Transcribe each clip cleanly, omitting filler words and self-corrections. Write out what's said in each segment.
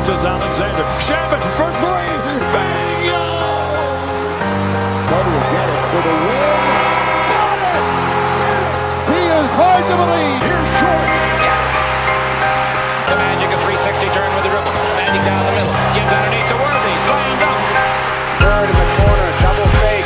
Alexander. Shabbat for three. Bingo! Butler will get it for the win. Got it! He is hard to believe. Here's Jordan. Yes. The Magic, a 360 turn with the dribble. Magic down the middle. Gives underneath to Worthy. Slammed up. Third in the corner. Double fake.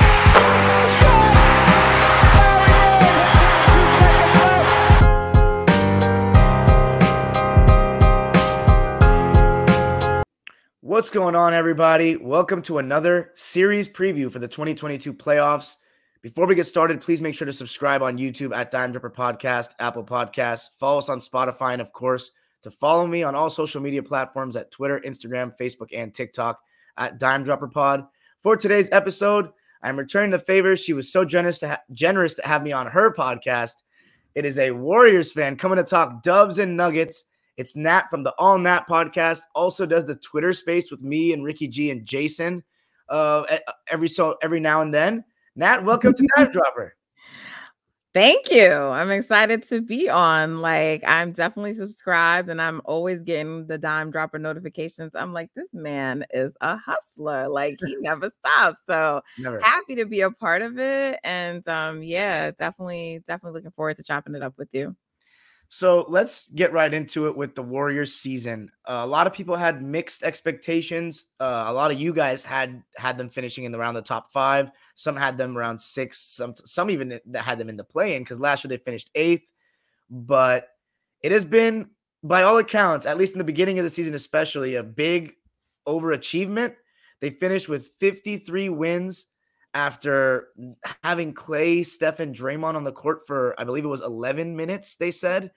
What's going on, everybody? Welcome to another series preview for the 2022 playoffs. Before we get started, please make sure to subscribe on YouTube at Dime Dropper Podcast, Apple Podcasts. Follow us on Spotify, and of course, to follow me on all social media platforms at Twitter, Instagram, Facebook, and TikTok at Dime Dropper Pod. For today's episode, I'm returning the favor. She was so generous to have me on her podcast. It is a Warriors fan coming to talk Dubs and Nuggets. It's Nat from the All Nat Podcast. Also does the Twitter space with me and Ricky G and Jason every now and then. Nat, welcome to Dime Dropper. Thank you. I'm excited to be on. I'm definitely subscribed, and I'm always getting the Dime Dropper notifications. I'm like, this man is a hustler. He never stops. So happy to be a part of it. And definitely looking forward to chopping it up with you. So let's get right into it with the Warriors season. A lot of people had mixed expectations. A lot of you guys had them finishing in around the top 5. Some had them around 6. Some even had them in the play-in because last year they finished 8th. But it has been, by all accounts, at least in the beginning of the season especially, a big overachievement. They finished with 53 wins after having Clay, Steph, and Draymond on the court for, I believe it was 11 minutes, they said.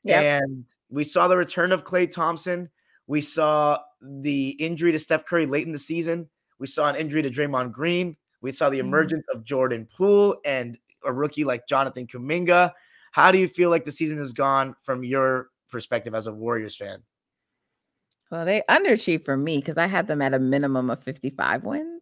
Yep. And we saw the return of Klay Thompson. We saw the injury to Steph Curry late in the season. We saw an injury to Draymond Green. We saw the emergence of Jordan Poole and a rookie like Jonathan Kuminga. How do you feel like the season has gone from your perspective as a Warriors fan? Well, they underachieved for me because I had them at a minimum of 55 wins.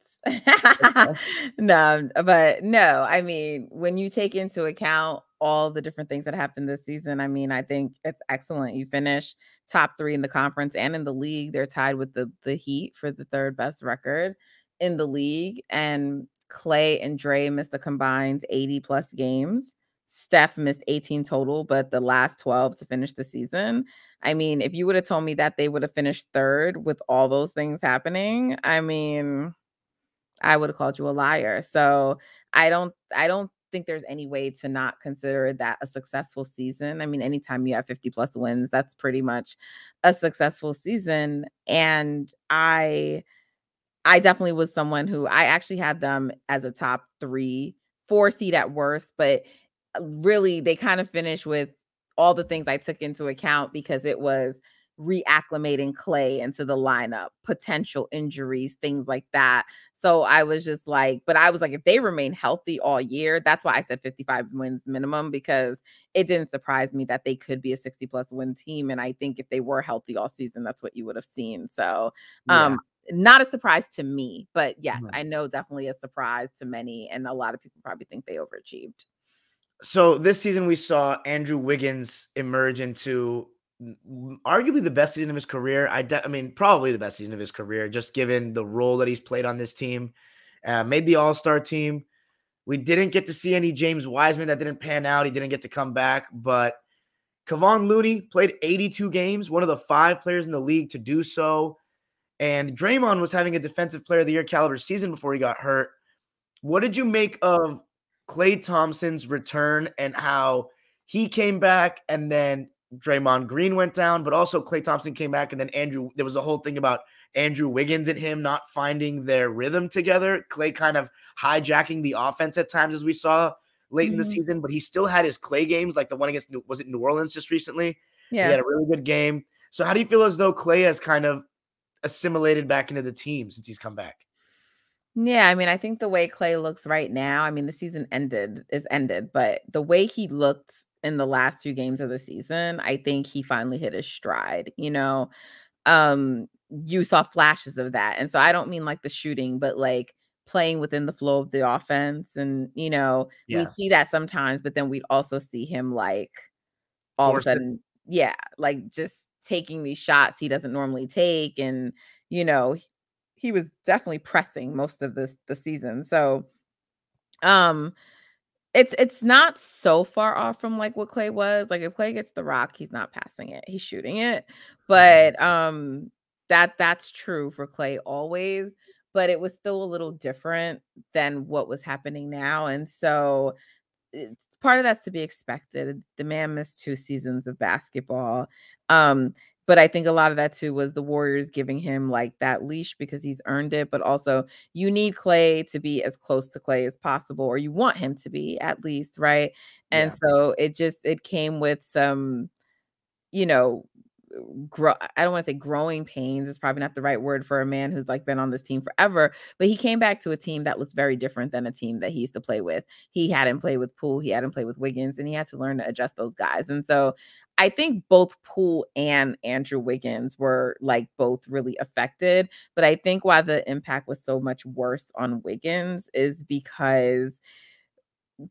No, I mean, when you take into account all the different things that happened this season, I mean, I think it's excellent. You finish top 3 in the conference and in the league. They're tied with the Heat for the 3rd best record in the league. And Clay and Dre missed a combined 80 plus games. Steph missed 18 total, but the last 12 to finish the season. I mean, if you would have told me that they would have finished 3rd with all those things happening, I mean, I would have called you a liar. So I don't think there's any way to not consider that a successful season. I mean, anytime you have 50 plus wins, that's pretty much a successful season. And I definitely was someone who I actually had them as a top 3, 4 seed at worst, but really they kind of finished with all the things I took into account because it was reacclimating Clay into the lineup, potential injuries, things like that. So I was just like, but I was like, if they remain healthy all year, that's why I said 55 wins minimum, because it didn't surprise me that they could be a 60 plus win team. And I think if they were healthy all season, that's what you would have seen. So not a surprise to me, but yes, I know definitely a surprise to many. And a lot of people probably think they overachieved. So this season we saw Andrew Wiggins emerge into arguably the best season of his career. I mean, probably the best season of his career, just given the role that he's played on this team. Made the All-Star team. We didn't get to see any James Wiseman. That didn't pan out. He didn't get to come back. But Kevon Looney played 82 games, one of the 5 players in the league to do so. And Draymond was having a Defensive Player of the Year caliber season before he got hurt. What did you make of Klay Thompson's return and how he came back and then Draymond Green went down, but also Klay Thompson came back, and then there was a whole thing about Andrew Wiggins and him not finding their rhythm together. Klay kind of hijacking the offense at times, as we saw late in the season, but he still had his Klay games, like the one against, was it New Orleans just recently? Yeah. He had a really good game. So how do you feel as though Klay has kind of assimilated back into the team since he's come back? Yeah, I mean, I think the way Klay looks right now, I mean, the season is ended, but the way he looked in the last 2 games of the season, I think he finally hit his stride. You know, you saw flashes of that. And so I don't mean like the shooting, but like playing within the flow of the offense. And, you know, we see that sometimes, but then we'd also see him like all of a sudden, like just taking these shots he doesn't normally take. And, you know, he was definitely pressing most of the season. So it's not so far off from like what Klay was. Like if Klay gets the rock, he's not passing it, he's shooting it. But that's true for Klay always, but it was still a little different than what was happening now. And so part of that's to be expected. The man missed 2 seasons of basketball. But I think a lot of that too was the Warriors giving him like that leash because he's earned it. But also you need Klay to be as close to Klay as possible, or you want him to be at least, right? And so it came with some, you know, I don't want to say growing pains. It's probably not the right word for a man who's like been on this team forever, but he came back to a team that looks very different than a team that he used to play with. He hadn't played with Poole, he hadn't played with Wiggins, and he had to learn to adjust those guys. And so I think both Poole and Andrew Wiggins were like both really affected, but I think why the impact was so much worse on Wiggins is because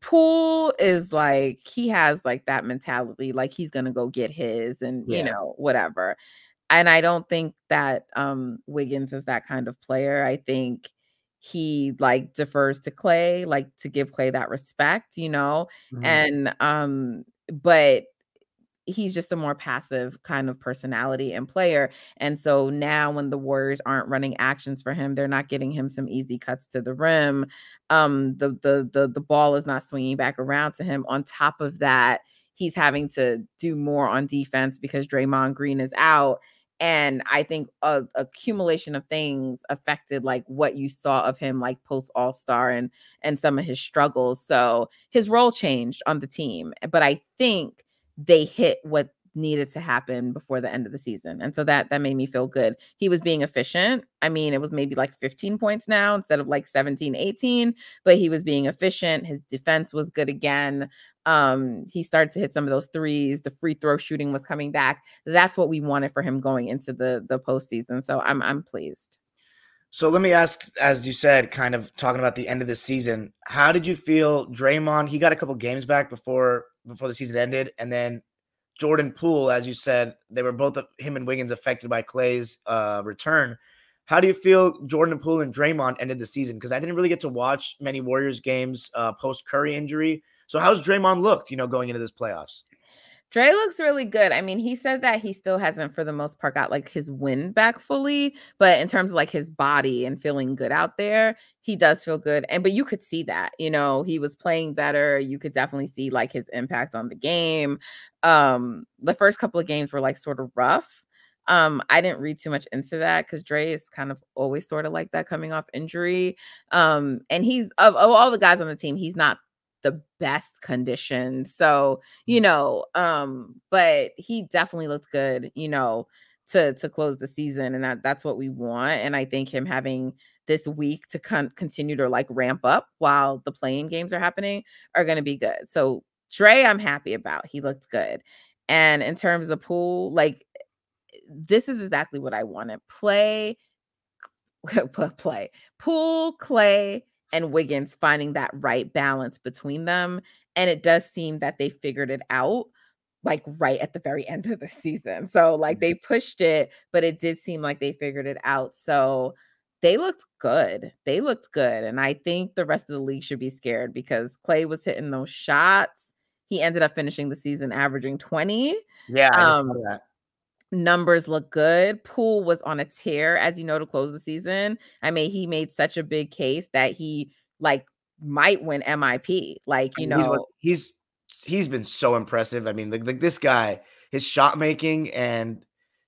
Poole is like, he has like that mentality, like he's gonna go get his and you know, whatever. And I don't think that Wiggins is that kind of player. I think he like defers to Klay, like to give Klay that respect, you know. And but he's just a more passive kind of personality and player. And so now when the Warriors aren't running actions for him, they're not getting him some easy cuts to the rim. The ball is not swinging back around to him. On top of that, he's having to do more on defense because Draymond Green is out. And I think a accumulation of things affected like what you saw of him like post All-Star and some of his struggles. So his role changed on the team. But I think they hit what needed to happen before the end of the season. And so that made me feel good. He was being efficient. I mean, it was maybe like 15 points now instead of like 17, 18, but he was being efficient. His defense was good again. He started to hit some of those threes. The free throw shooting was coming back. That's what we wanted for him going into the postseason. So I'm pleased. So let me ask, as you said, kind of talking about the end of the season, how did you feel Draymond? He got a couple games back before the season ended, and then Jordan Poole, as you said, they were both him and Wiggins affected by Klay's return. How do you feel Jordan Poole and Draymond ended the season? Because I didn't really get to watch many Warriors games post Curry injury. So how's Draymond looked, going into this playoffs? Dre looks really good. I mean, he said that he still hasn't, for the most part, got like his wind back fully, but in terms of like his body and feeling good out there, he does feel good. But you could see that, he was playing better. You could definitely see like his impact on the game. The first couple of games were like sort of rough. I didn't read too much into that because Dre is kind of always sort of like that coming off injury. And he's of all the guys on the team, he's not the best condition. So, but he definitely looks good, to close the season. And that's what we want. And I think him having this week to continue to like ramp up while the playing games are happening are going to be good. So Dre, I'm happy about. He looked good. And in terms of Poole, like this is exactly what I wanted. Play, Poole, Klay, and Wiggins finding that right balance between them. And it does seem that they figured it out like right at the very end of the season. So like they pushed it, but it did seem like they figured it out. So they looked good. And I think the rest of the league should be scared because Klay was hitting those shots. He ended up finishing the season averaging 20. Yeah, I just saw that. Numbers look good. Poole was on a tear, as you know, to close the season. I mean, he made such a big case that he like might win MIP. Like, he's been so impressive. I mean, like this guy, his shot making and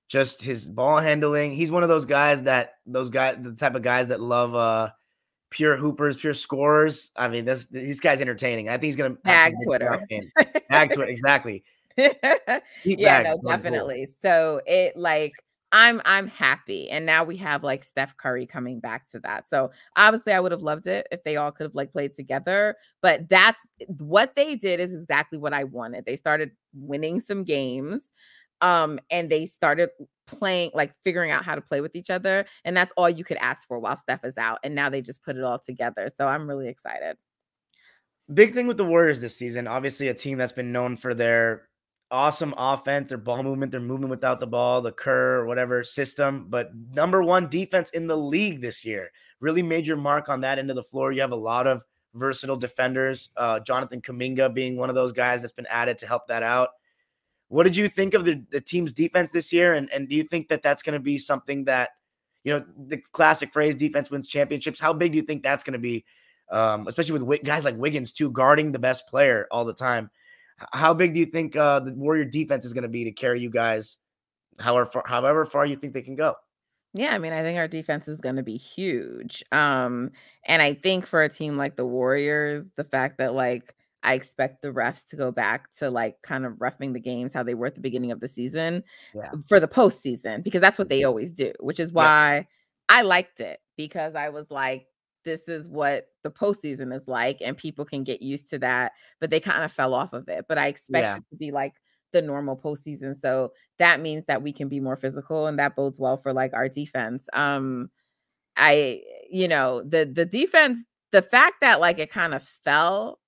just his ball handling. He's one of those guys the type of guys that love pure hoopers, pure scorers. I mean, this guy's entertaining. I think he's gonna tag Twitter. Tag Twitter, exactly. Definitely. So it like I'm happy. And now we have like Steph Curry coming back to that. So obviously I would have loved it if they all could have like played together, but that's what they did is exactly what I wanted. They started winning some games. And they started playing, like figuring out how to play with each other. And that's all you could ask for while Steph is out. And now they just put it all together. So I'm really excited. Big thing with the Warriors this season, obviously a team that's been known for their awesome offense, their ball movement, their movement without the ball, the Kerr or whatever system, but number one defense in the league this year. Really made your mark on that end of the floor. You have a lot of versatile defenders, Jonathan Kuminga being one of those guys that's been added to help that out. What did you think of the team's defense this year? And do you think that that's going to be something that, the classic phrase, defense wins championships, how big do you think that's going to be, especially with guys like Wiggins too, guarding the best player all the time? How big do you think the Warrior defense is going to be to carry you guys however far you think they can go? Yeah, I mean, I think our defense is going to be huge. And I think for a team like the Warriors, the fact that I expect the refs to go back to kind of roughing the games how they were at the beginning of the season for the postseason, because that's what they always do, which is why I liked it, because I was like, this is what the postseason is like, and people can get used to that, but they kind of fell off of it. But I expect it to be like the normal postseason. So that means that we can be more physical, and that bodes well for our defense. The defense, the fact that it kind of fell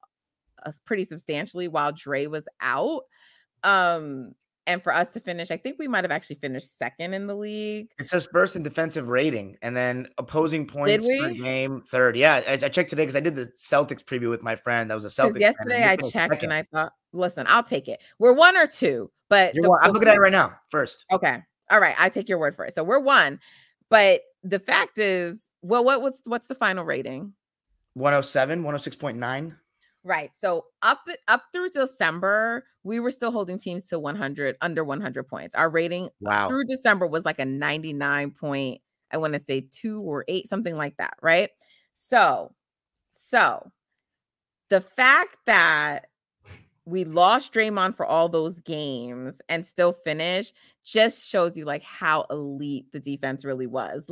pretty substantially while Dre was out. And for us to finish, I think we might have actually finished second in the league. It says first in defensive rating, and then opposing points per game, third. Yeah, I checked today because I did the Celtics preview with my friend. That was a Celtics yesterday fan. I checked and I thought, listen, I'll take it. We're 1 or 2, but I'm looking at it right now. First. Okay. All right. I take your word for it. So we're 1, but the fact is, well, what's the final rating? 107, 106.9. Right. So up through December, we were still holding teams to 100, under 100 points. Our rating through December was like a 99 point, I want to say 2 or 8, something like that. Right. So the fact that we lost Draymond for all those games and still finish just shows you how elite the defense really was.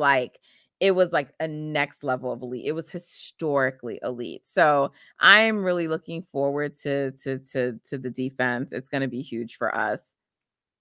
It was a next level of elite. It was historically elite. So I'm really looking forward to the defense. It's going to be huge for us.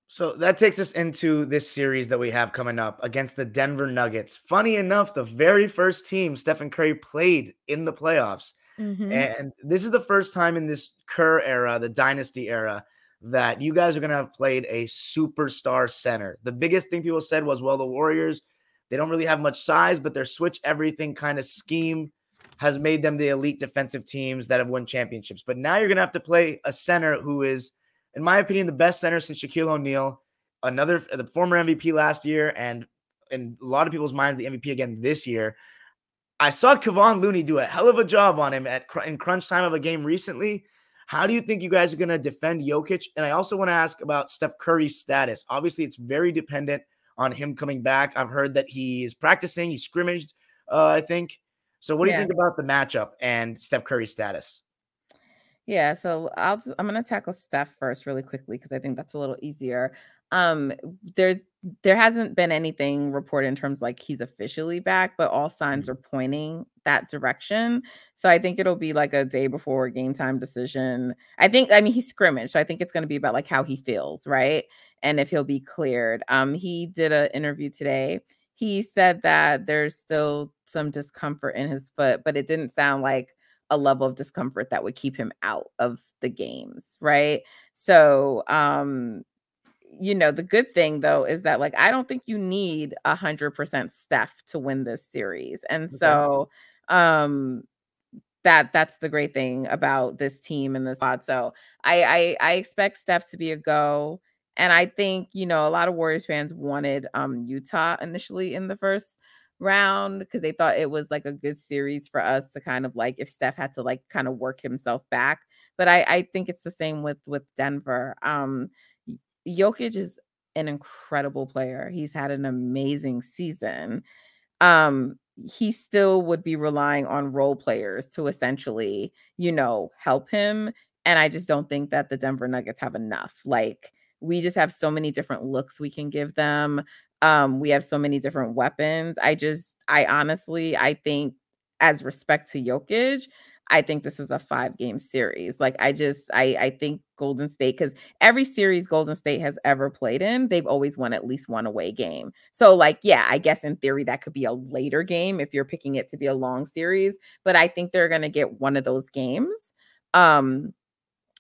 So that takes us into this series that we have coming up against the Denver Nuggets. Funny enough, the very first team Stephen Curry played in the playoffs. Mm-hmm. And this is the first time in this Kerr era, the dynasty era, that you guys are going to have played a superstar center. The biggest thing people said was, well, the Warriors, they don't really have much size, but their switch everything kind of scheme has made them the elite defensive teams that have won championships. But now you're going to have to play a center who is, in my opinion, the best center since Shaquille O'Neal, the former MVP last year, and in a lot of people's minds, the MVP again this year. I saw Kevon Looney do a hell of a job on him in crunch time of a game recently. How do you think you guys are going to defend Jokic? And I also want to ask about Steph Curry's status. Obviously, it's very dependent on him coming back. I've heard that he is practicing. He scrimmaged, I think. So what do you think about the matchup and Steph Curry's status? Yeah, so I'm going to tackle Steph first really quickly because I think that's a little easier. There hasn't been anything reported in terms he's officially back, but all signs are pointing that direction. So I think it'll be a day before a game time decision. I mean, he scrimmaged, so I think it's going to be about how he feels, right? And if he'll be cleared. He did an interview today. He said that there's still some discomfort in his foot, but it didn't sound like a level of discomfort that would keep him out of the games, right? So, the good thing though is that I don't think you need 100% Steph to win this series, and so that's the great thing about this team and this squad. So I expect Steph to be a go. And I think, a lot of Warriors fans wanted Utah initially in the first round because they thought it was a good series for us to kind of if Steph had to kind of work himself back. But I think it's the same with Denver. Jokic is an incredible player. He's had an amazing season. He still would be relying on role players to essentially, help him. And I just don't think that the Denver Nuggets have enough. We just have so many different looks we can give them. We have so many different weapons. I think as respect to Jokic, I think this is a 5-game series. I think Golden State, because every series Golden State has ever played in, they've always won at least one away game. So I guess in theory that could be a later game if you're picking it to be a long series, but I think they're going to get one of those games.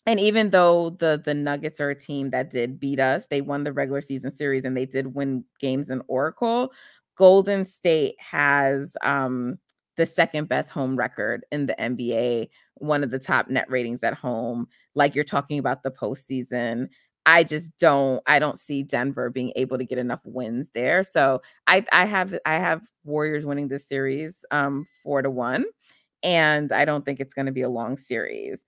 And even though the Nuggets are a team that did beat us, they won the regular season series and they did win games in Oracle. Golden State has the second best home record in the NBA, one of the top net ratings at home. Like you're talking about the postseason. I don't see Denver being able to get enough wins there. So I have Warriors winning this series 4-1. And I don't think it's going to be a long series.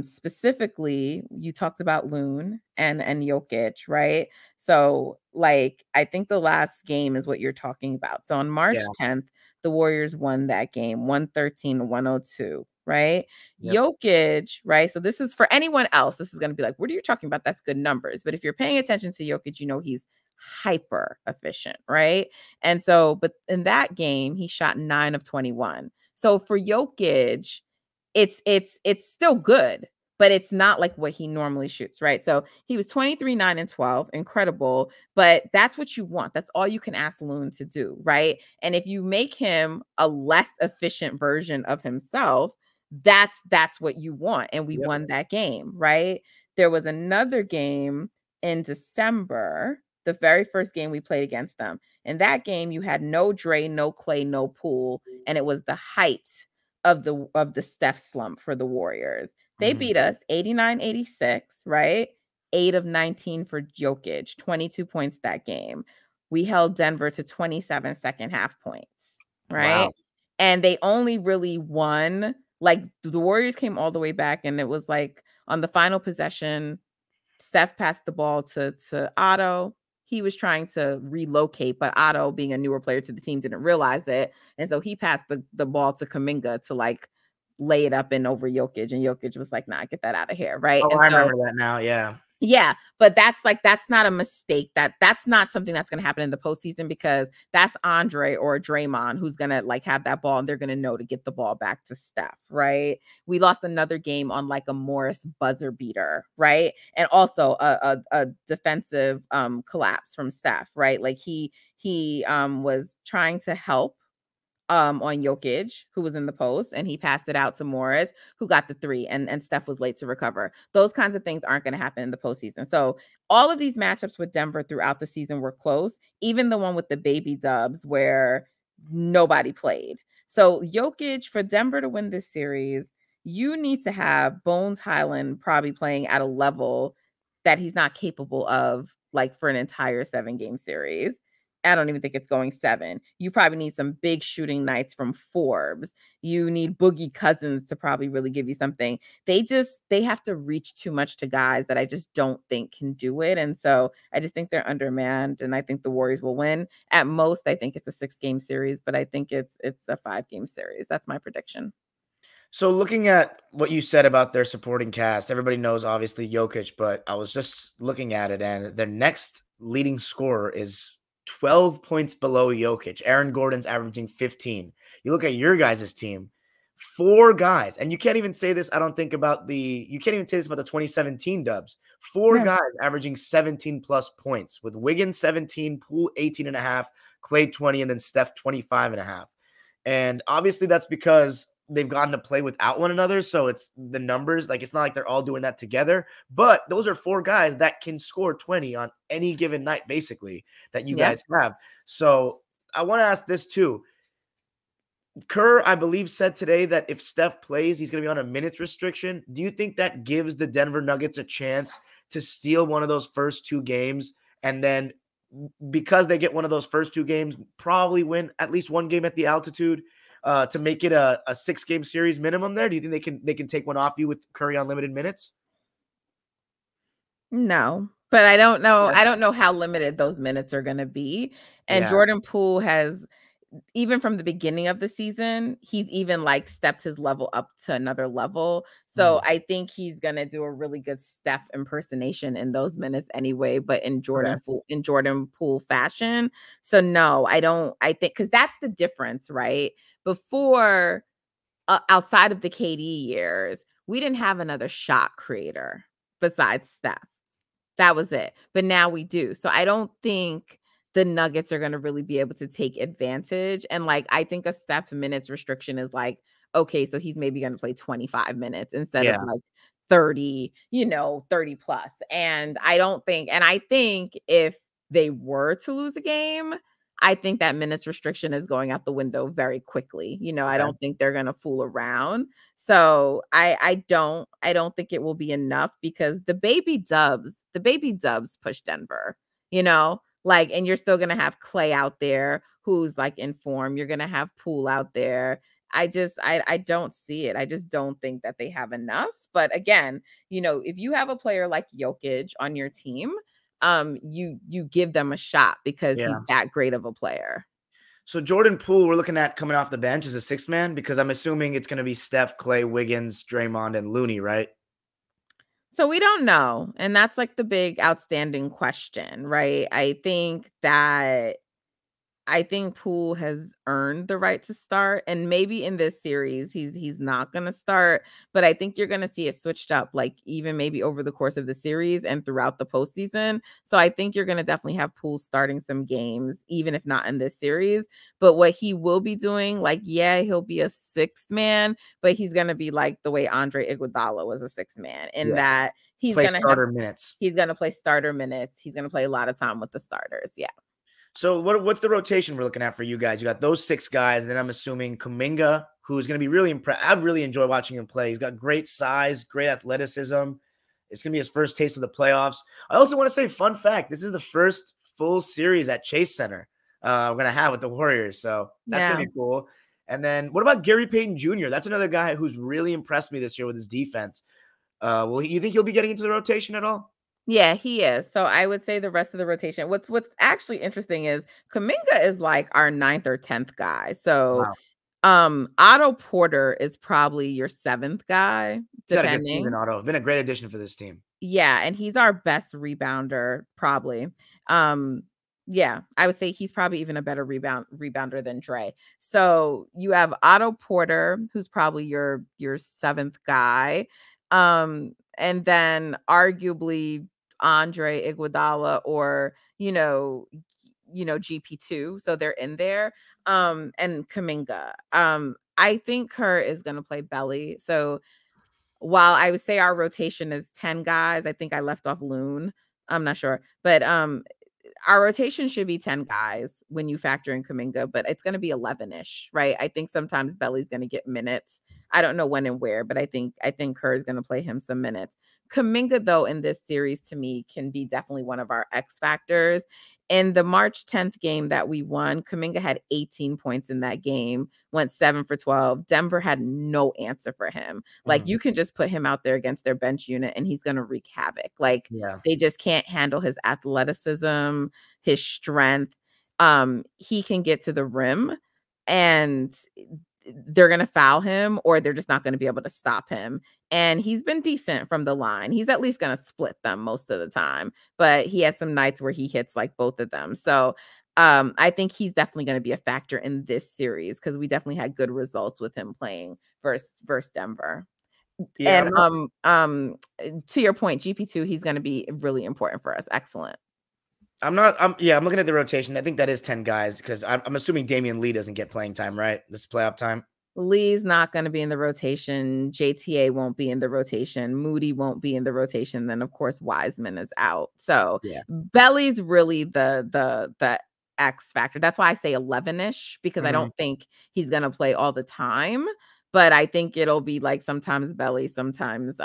Specifically, you talked about Loon and Jokic, right? So, like, I think the last game is what you're talking about. So on March 10th, the Warriors won that game, 113-102, right? Yep. Jokic, right? So this is for anyone else. This is going to be like, what are you talking about? That's good numbers. But if you're paying attention to Jokic, you know he's hyper efficient, right? And so, but in that game, he shot 9 of 21. So for Jokic, it's still good, but it's not like what he normally shoots, right? So he was 23, 9, and 12, incredible, but that's what you want. That's all you can ask Loon to do, right? And if you make him a less efficient version of himself, that's what you want. And we won that game, right? There was another game in December, the very first game we played against them. In that game, you had no Dre, no Clay, no Poole, and it was the height of the Steph slump for the Warriors. They beat us 89-86, right? 8 of 19 for Jokic, 22 points that game. We held Denver to 27 second half points, right? Wow. And they only really won, like the Warriors came all the way back, and it was like on the final possession, Steph passed the ball to Otto. He was trying to relocate, but Otto, being a newer player to the team, didn't realize it. And so he passed the ball to Kuminga to like lay it up and over Jokic. And Jokic was like, nah, get that out of here. Right. Oh, and I remember that now. Yeah. Yeah. But that's not a mistake. That's not something that's going to happen in the postseason, because that's Andre or Draymond who's going to like have that ball, and they're going to know to get the ball back to Steph. Right. We lost another game on like a Morris buzzer beater. Right. And also a defensive collapse from Steph. Right. Like he was trying to help on Jokic, who was in the post, and he passed it out to Morris, who got the 3, and Steph was late to recover. Those kinds of things aren't going to happen in the postseason. So all of these matchups with Denver throughout the season were close, even the one with the baby dubs where nobody played. So Jokic, for Denver to win this series, you need to have Bones Highland probably playing at a level that he's not capable of, like for an entire 7-game series. I don't even think it's going 7. You probably need some big shooting nights from Forbes. You need Boogie Cousins to probably really give you something. They have to reach too much to guys that I just don't think can do it. And so I just think they're undermanned, and I think the Warriors will win. At most, I think it's a 6-game series, but I think it's a 5-game series. That's my prediction. So looking at what you said about their supporting cast, everybody knows obviously Jokic, but I was just looking at it, and their next leading scorer is 12 points below Jokic. Aaron Gordon's averaging 15. You look at your guys' team, 4 guys, and you can't even say this, I don't think, about the 2017 dubs. 4 guys averaging 17 plus points, with Wiggins 17, Poole 18.5, Clay 20, and then Steph 25.5. And obviously that's because they've gotten to play without one another. So it's the numbers, like it's not like they're all doing that together, but those are 4 guys that can score 20 on any given night, basically, that you guys have. So I want to ask this too. Kerr, I believe, said today that if Steph plays, he's going to be on a minutes restriction. Do you think that gives the Denver Nuggets a chance to steal one of those first 2 games, and then because they get one of those first 2 games, probably win at least 1 game at the altitude, to make it a 6-game series minimum there? Do you think they can take one off you with Curry on limited minutes? No, but I don't know. I don't know how limited those minutes are going to be. And Jordan Poole has, even from the beginning of the season, he's even like stepped his level up to another level. So I think he's going to do a really good Steph impersonation in those minutes anyway, but in Jordan Poole fashion. So no, I think, because that's the difference, right? Before, outside of the KD years, we didn't have another shot creator besides Steph. That was it. But now we do. So I don't think the Nuggets are going to really be able to take advantage. And like, I think a Steph minutes restriction is like, okay, so he's maybe going to play 25 minutes instead of like 30, 30 plus. And I think if they were to lose a game, I think that minutes restriction is going out the window very quickly. I don't think they're going to fool around. So I don't think it will be enough, because the baby dubs push Denver, and you're still going to have Clay out there who's like in form. You're going to have Poole out there. I don't see it. I just don't think that they have enough. But again, if you have a player like Jokic on your team, you give them a shot because he's that great of a player. So Jordan Poole, we're looking at coming off the bench as a sixth man, because I'm assuming it's going to be Steph, Clay, Wiggins, Draymond, and Looney, right? So we don't know. And that's like the big outstanding question, right? I think Poole has earned the right to start, and maybe in this series he's not going to start, but I think you're going to see it switched up, like even maybe over the course of the series and throughout the postseason. So I think you're going to definitely have Poole starting some games, even if not in this series. But what he will be doing, he'll be a sixth man, but he's going to be like the way Andre Iguodala was a sixth man, in that he's going to starter minutes. He's going to play starter minutes. He's going to play a lot of time with the starters. Yeah. So what's the rotation we're looking at for you guys? You got those six guys, and then I'm assuming Kuminga, who's going to be really impressed. I really enjoy watching him play. He's got great size, great athleticism. It's going to be his first taste of the playoffs. I also want to say, fun fact, this is the first full series at Chase Center we're going to have with the Warriors. So that's going to be cool. And then what about Gary Payton Jr.? That's another guy who's really impressed me this year with his defense. You think he'll be getting into the rotation at all? Yeah, he is. So I would say the rest of the rotation. What's actually interesting is Kuminga is like our 9th or 10th guy. So Otto Porter is probably your 7th guy, depending. Otto. Been a great addition for this team. Yeah, and he's our best rebounder, probably. Yeah, I would say he's probably even a better rebounder than Dre. So you have Otto Porter, who's probably your 7th guy. And then arguably Andre Iguodala or, GP2. So they're in there. And Kuminga. I think Kerr is going to play Belly. So while I would say our rotation is 10 guys, I think I left off Loon. I'm not sure. But our rotation should be 10 guys when you factor in Kuminga, but it's going to be 11-ish, right? I think sometimes Belly's going to get minutes. I don't know when and where, but I think Kerr is going to play him some minutes. Kuminga, though, in this series, to me, can be definitely one of our X factors. In the March 10th game that we won, Kuminga had 18 points in that game, went 7 for 12. Denver had no answer for him. Like, you can just put him out there against their bench unit and he's going to wreak havoc. Like, they just can't handle his athleticism, his strength. He can get to the rim and they're going to foul him, or they're just not going to be able to stop him. And he's been decent from the line. He's at least going to split them most of the time, but he has some nights where he hits like both of them. So I think he's definitely going to be a factor in this series, because we definitely had good results with him playing versus Denver. Yeah, and to your point, GP2, he's going to be really important for us. Excellent. I'm looking at the rotation. I think that is 10 guys, because I'm assuming Damian Lee doesn't get playing time, right? This is playoff time. Lee's not going to be in the rotation. JTA won't be in the rotation. Moody won't be in the rotation. Then, of course, Wiseman is out. So Belly's really the X factor. That's why I say 11-ish, because I don't think he's going to play all the time. But I think it'll be like sometimes Belly, sometimes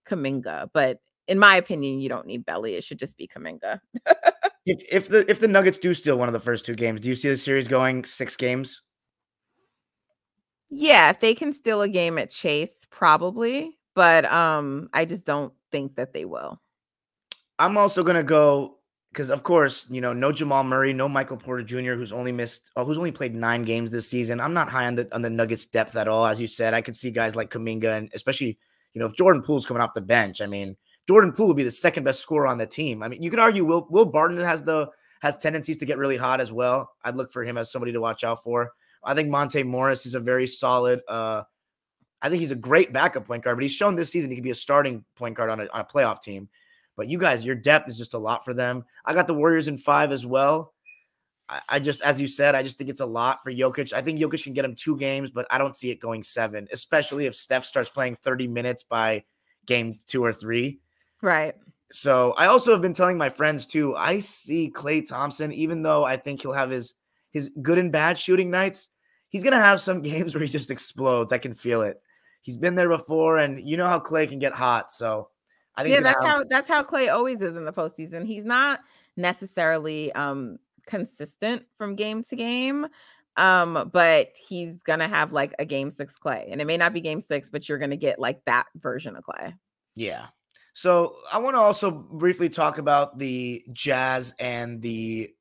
Kuminga. But in my opinion, you don't need Belly. It should just be Kuminga. If the Nuggets do steal one of the first 2 games, do you see the series going 6 games? Yeah, if they can steal a game at Chase, probably. But I just don't think that they will. I'm also gonna go, because of course, no Jamal Murray, no Michael Porter Jr., who's only played 9 games this season. I'm not high on the Nuggets depth at all. As you said, I could see guys like Kuminga, and especially, if Jordan Poole's coming off the bench. I mean, Jordan Poole would be the 2nd best scorer on the team. I mean, you could argue Will Barton has tendencies to get really hot as well. I'd look for him as somebody to watch out for. I think Monte Morris is a very solid. I think he's a great backup point guard, but he's shown this season he could be a starting point guard on a playoff team. But you guys, your depth is just a lot for them. I got the Warriors in 5 as well. I just, as you said, I just think it's a lot for Jokic. I think Jokic can get him 2 games, but I don't see it going 7, especially if Steph starts playing 30 minutes by game 2 or 3. Right. So I also have been telling my friends too, I see Klay Thompson, even though I think he'll have his good and bad shooting nights, he's going to have some games where he just explodes. I can feel it. He's been there before, and you know how Klay can get hot. So I think that's how Klay always is in the postseason. He's not necessarily consistent from game to game. But he's going to have like a game 6 Klay, and it may not be game 6, but you're going to get like that version of Klay. Yeah. So I want to also briefly talk about the Jazz and the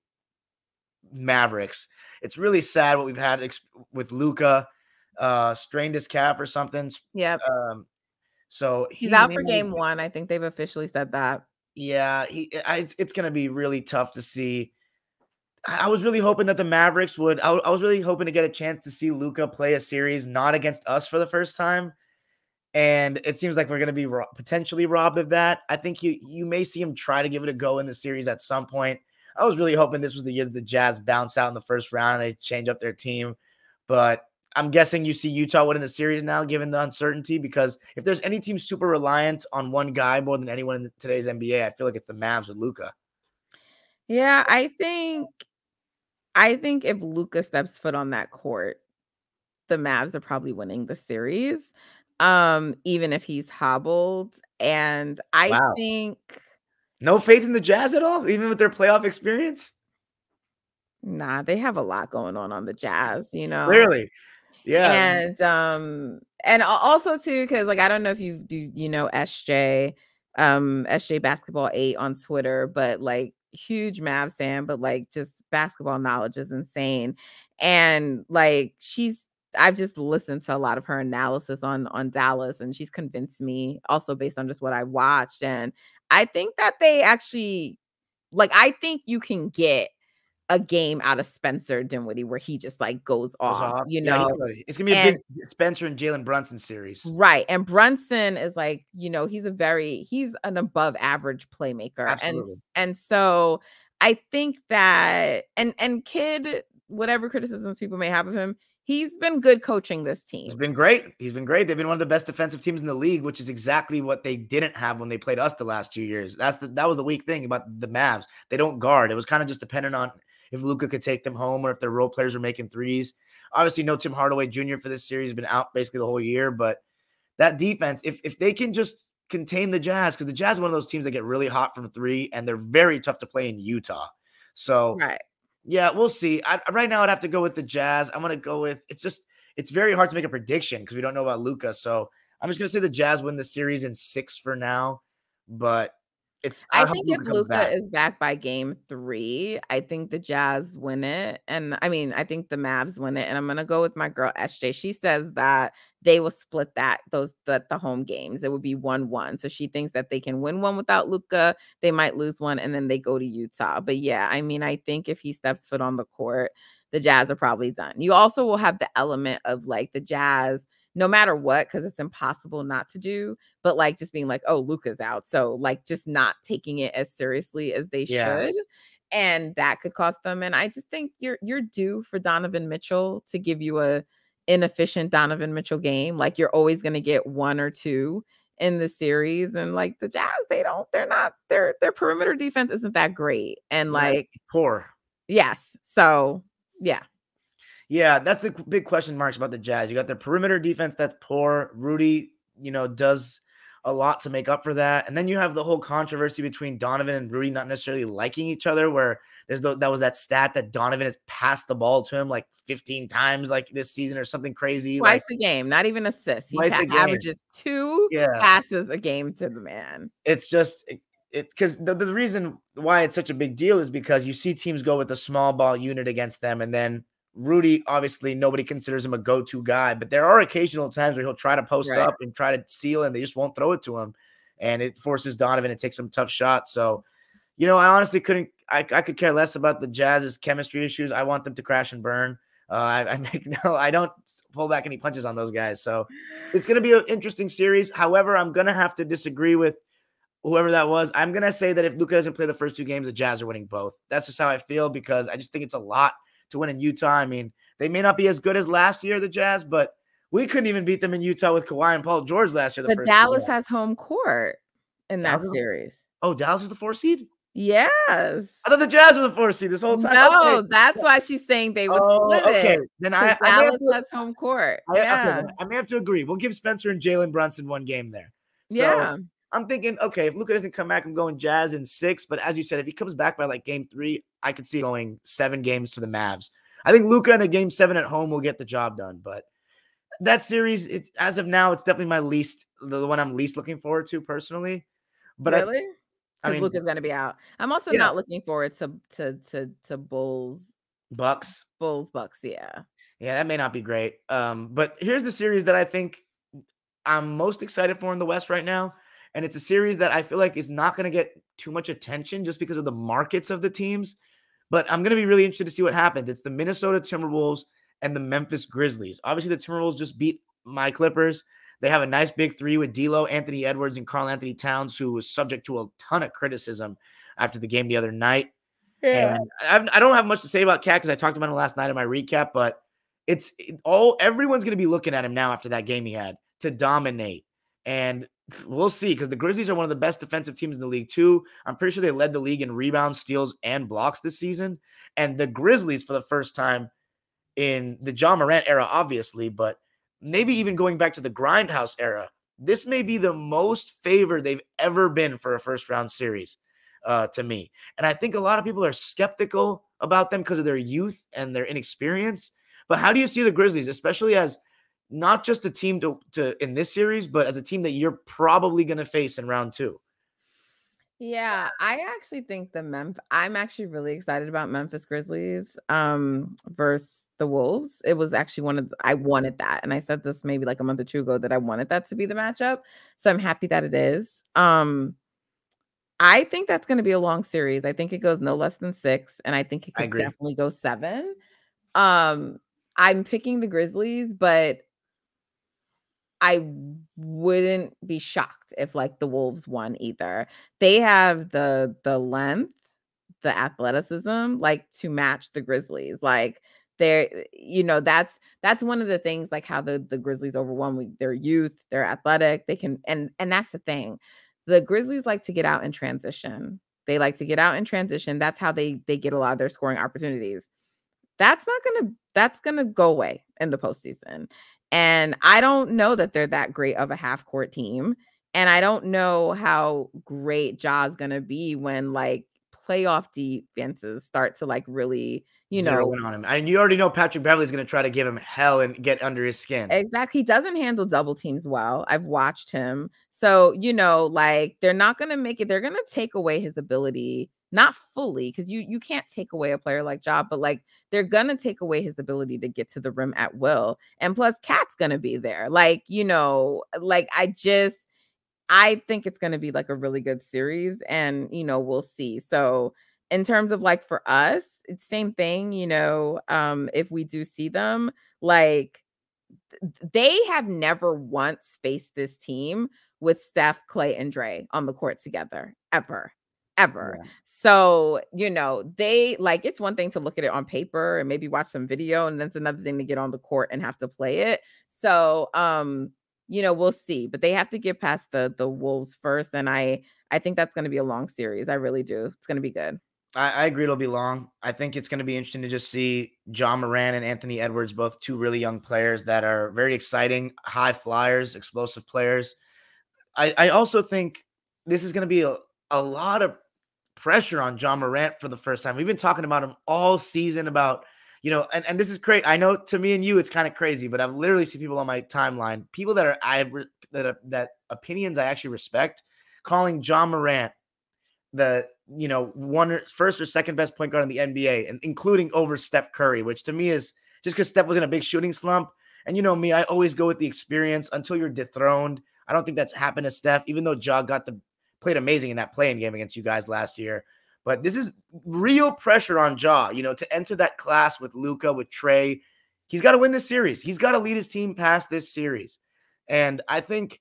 Mavericks. It's really sad what we've had with Luka, strained his calf or something. Yeah. So he's out for game 1. I think they've officially said that. Yeah. It's going to be really tough to see. I was really hoping that the Mavericks would. I was really hoping to get a chance to see Luka play a series not against us for the first time. And it seems like we're going to be potentially robbed of that. I think you may see him try to give it a go in the series at some point. I was really hoping this was the year that the Jazz bounce out in the first round and they change up their team. But I'm guessing you see Utah winning the series now, given the uncertainty, because if there's any team super reliant on one guy more than anyone in today's NBA, I feel like it's the Mavs with Luka. Yeah, I think if Luka steps foot on that court, the Mavs are probably winning the series. Even if he's hobbled. And I think no faith in the Jazz at all, even with their playoff experience. Nah, they have a lot going on the Jazz, you know. Clearly. Yeah. And also too, because like I don't know if you do, you know, SJ Basketball 8 on Twitter, but like huge Mavs fan, but like just basketball knowledge is insane. And like I've just listened to a lot of her analysis on Dallas, and she's convinced me also based on just what I watched. And I think that they actually, like, I think you can get a game out of Spencer Dinwiddie where he just like goes off, you know. It's gonna be a big Spencer and Jalen Brunson series. Right. And Brunson is like, you know, he's an above average playmaker. Absolutely. And so I think that and Kid, whatever criticisms people may have of him, he's been good coaching this team. He's been great. They've been one of the best defensive teams in the league, which is exactly what they didn't have when they played us the last 2 years. That was the weak thing about the Mavs. They don't guard. It was kind of just dependent on if Luka could take them home or if their role players are making threes. Obviously, no Tim Hardaway Jr. for this series, been out basically the whole year. But that defense, if they can just contain the Jazz, because the Jazz are one of those teams that get really hot from 3, and they're very tough to play in Utah. So, right. Yeah, we'll see. Right now, I'd have to go with the Jazz. I'm going to go with – it's very hard to make a prediction because we don't know about Luka. So I'm just going to say the Jazz win the series in 6 for now. But I think if Luka is back by game 3, I think the Jazz win it. And I mean, I think the Mavs win it. And I'm going to go with my girl SJ. She says that they will split the home games. It would be 1-1. So she thinks that they can win one without Luka. They might lose one and then they go to Utah. But yeah, I mean, I think if he steps foot on the court, the Jazz are probably done. You also will have the element of like the Jazz, no matter what, because it's impossible not to do, but like just being like, oh, Luka's out. So like just not taking it as seriously as they should. And that could cost them. And I just think you're due for Donovan Mitchell to give you a inefficient Donovan Mitchell game. Like you're always going to get 1 or 2 in the series. And like the Jazz, their perimeter defense isn't that great. And like poor. Yes. So yeah. Yeah, that's the big question marks about the Jazz. You got their perimeter defense that's poor. Rudy, you know, does a lot to make up for that. And then you have the whole controversy between Donovan and Rudy not necessarily liking each other, where that was that stat that Donovan has passed the ball to him like 15 times like this season or something crazy. Twice a game, not even assists. He averages 2 passes a game to the man. It's just because the reason why it's such a big deal is because you see teams go with the small ball unit against them, and then Rudy, obviously, nobody considers him a go-to guy, but there are occasional times where he'll try to post up and try to steal, and they just won't throw it to him. And it forces Donovan to take some tough shots. So, you know, I honestly I could care less about the Jazz's chemistry issues. I want them to crash and burn. I don't pull back any punches on those guys. So it's going to be an interesting series. However, I'm going to have to disagree with whoever that was. I'm going to say that if Luka doesn't play the first 2 games, the Jazz are winning both. That's just how I feel, because I just think it's a lot to win in Utah. I mean, they may not be as good as last year, the Jazz, but We couldn't even beat them in Utah with Kawhi and Paul George last year. But Dallas has home court in that series. Oh, Dallas is the 4 seed? Yes. I thought the Jazz were the 4 seed this whole time. No, that's why she's saying they would split it. Then Dallas has home court. I may have to agree. We'll give Spencer and Jalen Brunson one game there. So I'm thinking, okay, if Luka doesn't come back, I'm going Jazz in 6. But as you said, if he comes back by like game 3, I could see going 7 games to the Mavs. I think Luka in a game 7 at home will get the job done. But that series, it's as of now, it's definitely the one I'm least looking forward to personally. But really? I mean, Luka's gonna be out. I'm also not looking forward to Bulls. Bucks. Yeah. Yeah, that may not be great. But here's the series that I think I'm most excited for in the West right now. And it's a series that I feel like is not going to get too much attention just because of the markets of the teams. But I'm going to be really interested to see what happens. It's the Minnesota Timberwolves and the Memphis Grizzlies. Obviously, the Timberwolves just beat my Clippers. They have a nice big 3 with D'Lo, Anthony Edwards, and Karl Anthony Towns, who was subject to a ton of criticism after the game the other night. Yeah. And I don't have much to say about Cat because I talked about him last night in my recap, but everyone's going to be looking at him now after that game he had to dominate. And we'll see, because the Grizzlies are one of the best defensive teams in the league too. I'm pretty sure they led the league in rebounds, steals, and blocks this season. And the Grizzlies, for the first time in the Ja Morant era, obviously, but maybe even going back to the Grindhouse era, this may be the most favored they've ever been for a first-round series to me. And I think a lot of people are skeptical about them because of their youth and their inexperience. But how do you see the Grizzlies, especially as not just a team to in this series, but as a team that you're probably going to face in round 2? Yeah, I actually think I'm actually really excited about Memphis Grizzlies versus the Wolves. It was actually I wanted that. And I said this maybe like a month or 2 ago that I wanted that to be the matchup. So I'm happy that it is. I think that's going to be a long series. I think it goes no less than 6. And I think it could definitely go 7. I'm picking the Grizzlies, but I wouldn't be shocked if like the Wolves won either. They have the length, the athleticism, like to match the Grizzlies. Like they're, that's one of the things, like how the Grizzlies overwhelm their youth, they're athletic. They can, and that's the thing. The Grizzlies like to get out in transition. They like to get out in transition. That's how they get a lot of their scoring opportunities. That's gonna go away in the postseason. And I don't know that they're that great of a half-court team. And I don't know how great Ja's gonna be when like playoff defenses start to like really, zero in on him. And you already know Patrick Beverley's gonna try to give him hell and get under his skin. Exactly. He doesn't handle double teams well. I've watched him. So, like they're not gonna make it, they're gonna take away his ability. Not fully, because you can't take away a player like Ja, but like they're gonna take away his ability to get to the rim at will. And plus, Cat's gonna be there. Like, like I think it's gonna be like a really good series, and we'll see. So in terms of like for us, it's same thing, if we do see them, like they have never once faced this team with Steph, Clay, and Dre on the court together, ever. Yeah. So, they like, it's one thing to look at it on paper and maybe watch some video, and then it's another thing to get on the court and have to play it. So, we'll see, but they have to get past the Wolves first. And I think that's going to be a long series. I really do. It's going to be good. I agree. It'll be long. I think it's going to be interesting to just see Ja Morant and Anthony Edwards, both 2 really young players that are very exciting, high flyers, explosive players. I also think this is going to be a lot of pressure on Ja Morant for the first time. We've been talking about him all season about, and this is crazy. I know to me and you, it's kind of crazy, but I've literally seen people on my timeline, people that that opinions I actually respect, calling Ja Morant the, first or second best point guard in the NBA, and including over Steph Curry, which to me is just because Steph was in a big shooting slump. And me, I always go with the experience until you're dethroned. I don't think that's happened to Steph, even though Ja played amazing in that play-in game against you guys last year. But this is real pressure on Ja, to enter that class with Luka, with Trey. He's got to win this series. He's got to lead his team past this series. And I think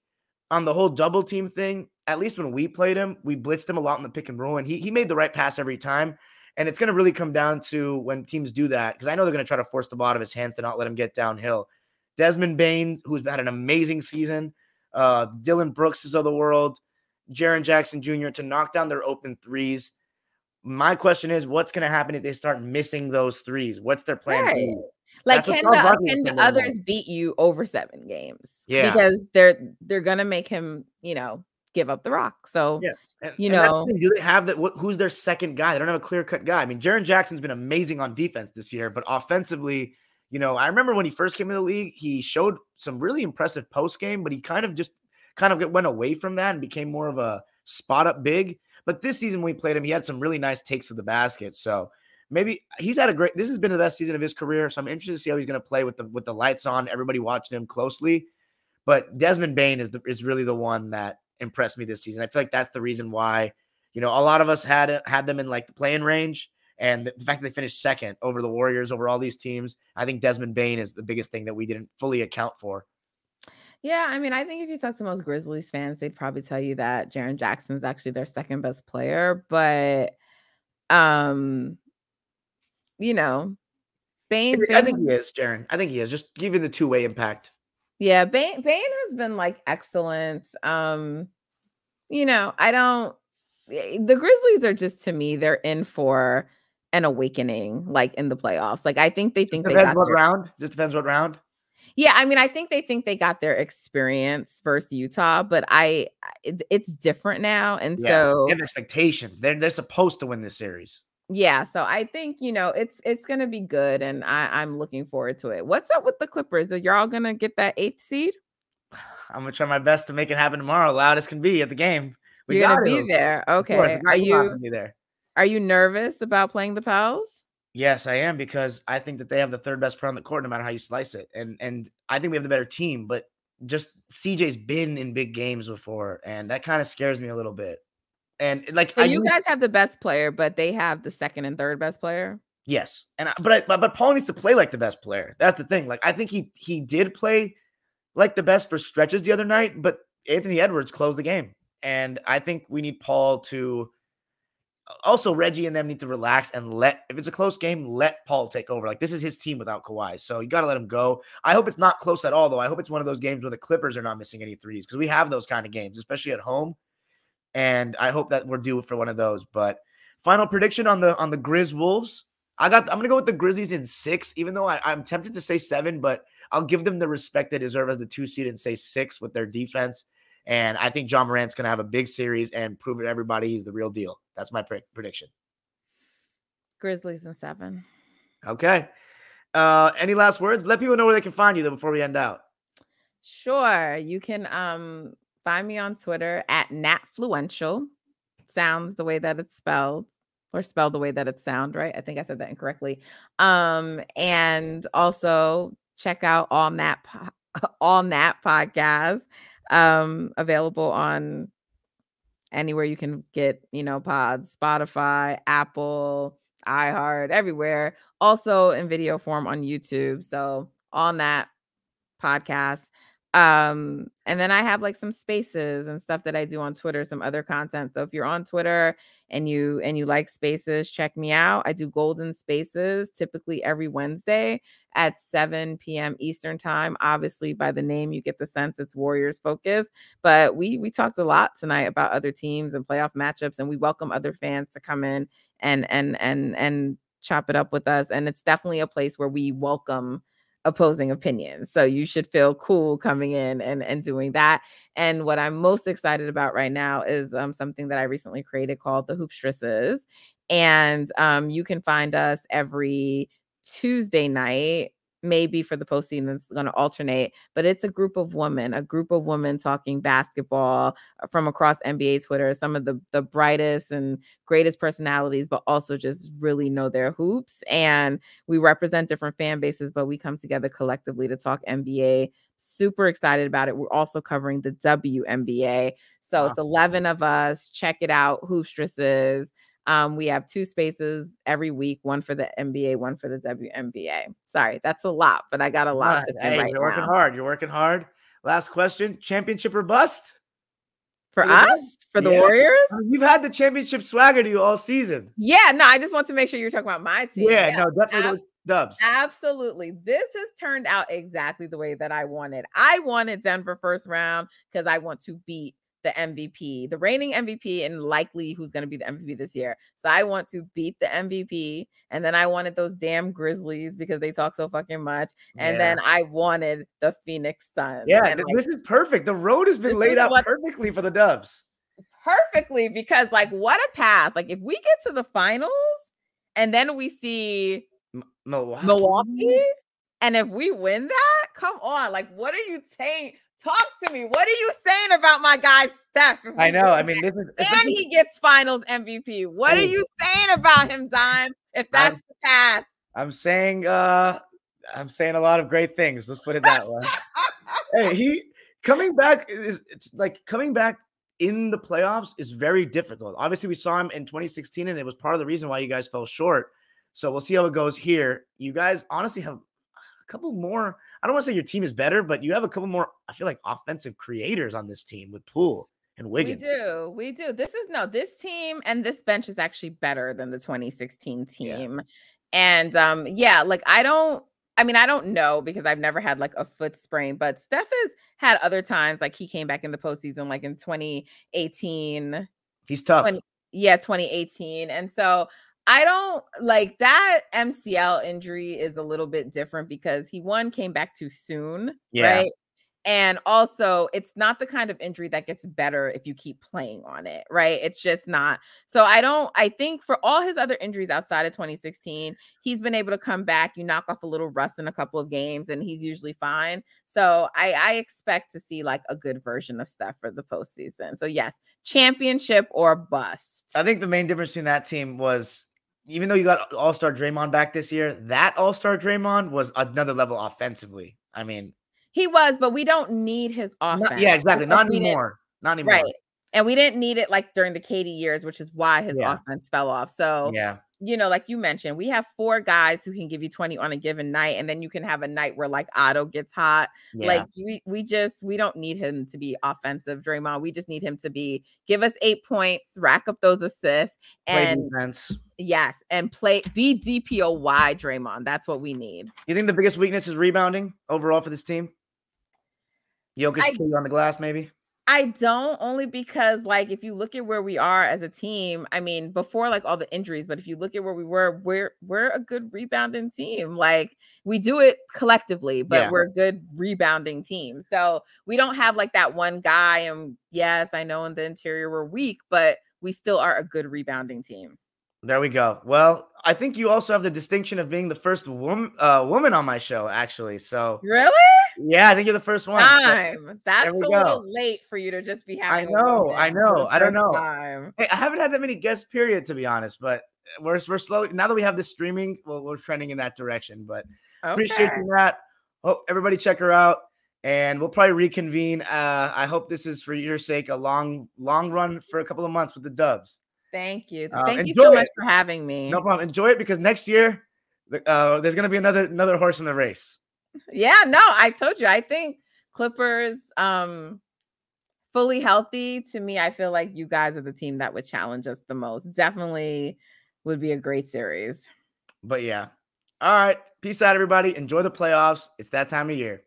on the whole double team thing, at least when we played him, we blitzed him a lot in the pick and roll, and he made the right pass every time. And it's going to really come down to when teams do that, because I know they're going to try to force the ball out of his hands to not let him get downhill. Desmond Bane, who's had an amazing season, Dylan Brookses of the world, Jaren Jackson Jr. to knock down their open threes. My question is, what's going to happen if they start missing those threes? What's their plan B? Like, can the others beat you over 7 games? Yeah. Because they're going to make him, give up the rock. So, do they have that? Who's their second guy? They don't have a clear-cut guy. I mean, Jaren Jackson's been amazing on defense this year, but offensively, I remember when he first came in the league, he showed some really impressive post game, but he kind of went away from that and became more of a spot-up big. But this season when we played him, he had some really nice takes to the basket. So maybe this has been the best season of his career. So I'm interested to see how he's going to play with the lights on, everybody watching him closely. But Desmond Bane is really the one that impressed me this season. I feel like that's the reason why, a lot of us had them in like the play-in range. And the fact that they finished second over the Warriors, over all these teams, I think Desmond Bane is the biggest thing that we didn't fully account for. Yeah, I mean, I think if you talk to most Grizzlies fans, they'd probably tell you that Jaren Jackson's actually their second best player. But, Bane. I think he is, Jaren. I think he is. Just giving the two-way impact. Yeah, Bane has been like excellent. The Grizzlies are just, to me, they're in for an awakening, like in the playoffs. Like, I think they think Just depends what round. Yeah, I mean, I think they got their experience versus Utah, but it's different now, and so they have expectations. They're supposed to win this series. Yeah, so I think it's gonna be good, and I'm looking forward to it. What's up with the Clippers? Are y'all gonna get that 8th seed? I'm gonna try my best to make it happen tomorrow, loud as can be at the game. You're gonna be there, okay? Are you nervous about playing the Pels? Yes, I am, because I think that they have the 3rd best player on the court, no matter how you slice it. And I think we have the better team, but just CJ's been in big games before, and that kind of scares me a little bit. And so you guys have the best player, but they have the 2nd and 3rd best player. Yes, but Paul needs to play like the best player. That's the thing. Like, I think he did play like the best for stretches the other night, but Anthony Edwards closed the game, and I think we need Paul to. Also, Reggie and them need to relax and if it's a close game, let Paul take over. Like, this is his team without Kawhi, so you got to let him go. I hope it's not close at all, though. I hope it's one of those games where the Clippers are not missing any threes, because we have those kind of games, especially at home. And I hope that we're due for one of those. But final prediction on the Grizz Wolves. I'm gonna go with the Grizzlies in 6, even though I'm tempted to say 7, but I'll give them the respect they deserve as the 2 seed and say 6 with their defense. And I think John Morant's gonna have a big series and prove to everybody he's the real deal. That's my prediction. Grizzlies in 7. Okay. Any last words? Let people know where they can find you though before we end out. Sure. You can find me on Twitter at natfluential. Sounds the way that it's spelled, or spelled the way that it sounds, right? I think I said that incorrectly. And also check out All Nat Podcast. Available on anywhere you can get, pods, Spotify, Apple, iHeart, everywhere. Also in video form on YouTube. So All Nat Podcast. And then I have like some spaces and stuff that I do on Twitter, some other content. So if you're on Twitter and you like spaces, check me out. I do golden spaces typically every Wednesday at 7 p.m. Eastern time. Obviously, by the name, you get the sense it's Warriors focused. But we talked a lot tonight about other teams and playoff matchups, and we welcome other fans to come in and chop it up with us. And it's definitely a place where we welcome opposing opinions. So you should feel cool coming in and doing that. And what I'm most excited about right now is something that I recently created called the Hoopstresses. And you can find us every Tuesday night, maybe for the postseason, it's going to alternate, but it's a group of women talking basketball from across NBA Twitter, some of the brightest and greatest personalities, but also just really know their hoops. And we represent different fan bases, but we come together collectively to talk NBA. Super excited about it. We're also covering the WNBA. So It's 11 of us. Check it out. Hoopstresses. We have 2 spaces every week, one for the NBA, one for the WNBA. Sorry, that's a lot, but I got a lot to do right You're working now. hard. You're working hard. Last question, championship or bust? For us? For the Warriors? You've had the championship swagger to you all season. Yeah, no, I just want to make sure you're talking about my team. Yeah, no, definitely Dubs. Absolutely. This has turned out exactly the way that I wanted. I wanted Denver first round because I want to beat the MVP, the reigning MVP, and likely who's going to be the MVP this year. So I want to beat the MVP. And then I wanted those damn Grizzlies because they talk so fucking much. And then I wanted the Phoenix Suns. Yeah, and this is perfect. The road has been laid out perfectly for the Dubs. Perfectly, because like what a path. Like if we get to the finals and then we see Milwaukee, and if we win that, come on. Like, what are you saying? Talk to me. What are you saying about my guy Steph? I know. I mean, he gets finals MVP. What are you saying about him, Dime? If that's the path. I'm saying a lot of great things. Let's put it that way. Hey, he coming back in the playoffs is very difficult. Obviously, we saw him in 2016, and it was part of the reason why you guys fell short. So we'll see how it goes here. You guys honestly have a couple more. I don't want to say your team is better, but you have a couple more, I feel like, offensive creators on this team with Poole and Wiggins. We do. This team and this bench is actually better than the 2016 team. Yeah. And I don't know because I've never had like a foot sprain, but Steph has had other times, like he came back in the postseason, like in 2018. He's tough. 2018. And so I don't like that MCL injury is a little bit different because he came back too soon, right? And also it's not the kind of injury that gets better if you keep playing on it, right? It's just not. So I think for all his other injuries outside of 2016, he's been able to come back. You knock off a little rust in a couple of games and he's usually fine. So I expect to see like a good version of Steph for the postseason. So yes, championship or bust. I think the main difference between that team was, even though you got All-Star Draymond back this year, that All-Star Draymond was another level offensively. I mean, he was, but we don't need his offense. Exactly. Not anymore. Right. And we didn't need it like during the KD years, which is why his offense fell off. So, like you mentioned, we have 4 guys who can give you 20 on a given night. And then you can have a night where like Otto gets hot. Yeah. Like we don't need him to be offensive, Draymond. We just need him to give us 8 points, rack up those assists, and play defense. Yes. And be DPOY, Draymond. That's what we need. You think the biggest weakness is rebounding overall for this team? Jokic on the glass, maybe? I don't, only because like if you look at where we are as a team, I mean, before like all the injuries, but if you look at where we were, we're a good rebounding team. Like we do it collectively, but we're a good rebounding team. So we don't have like that one guy. And yes, I know in the interior we're weak, but we still are a good rebounding team. There we go. Well, I think you also have the distinction of being the first woman on my show, actually. So really? Yeah, I think you're the first one. That's a little late for you to just be having. I know. I don't know. Hey, I haven't had that many guests, period, to be honest. But we're slowly, now that we have this streaming, we're trending in that direction. But appreciate you, Nat. Hope everybody check her out, and we'll probably reconvene. I hope this is for your sake a long run for a couple of months with the Dubs. Thank you. Thank you so much for having me. No problem. Enjoy it because next year there's going to be another horse in the race. Yeah, no, I told you. I think Clippers fully healthy. To me, I feel like you guys are the team that would challenge us the most. Definitely would be a great series. But yeah. All right. Peace out, everybody. Enjoy the playoffs. It's that time of year.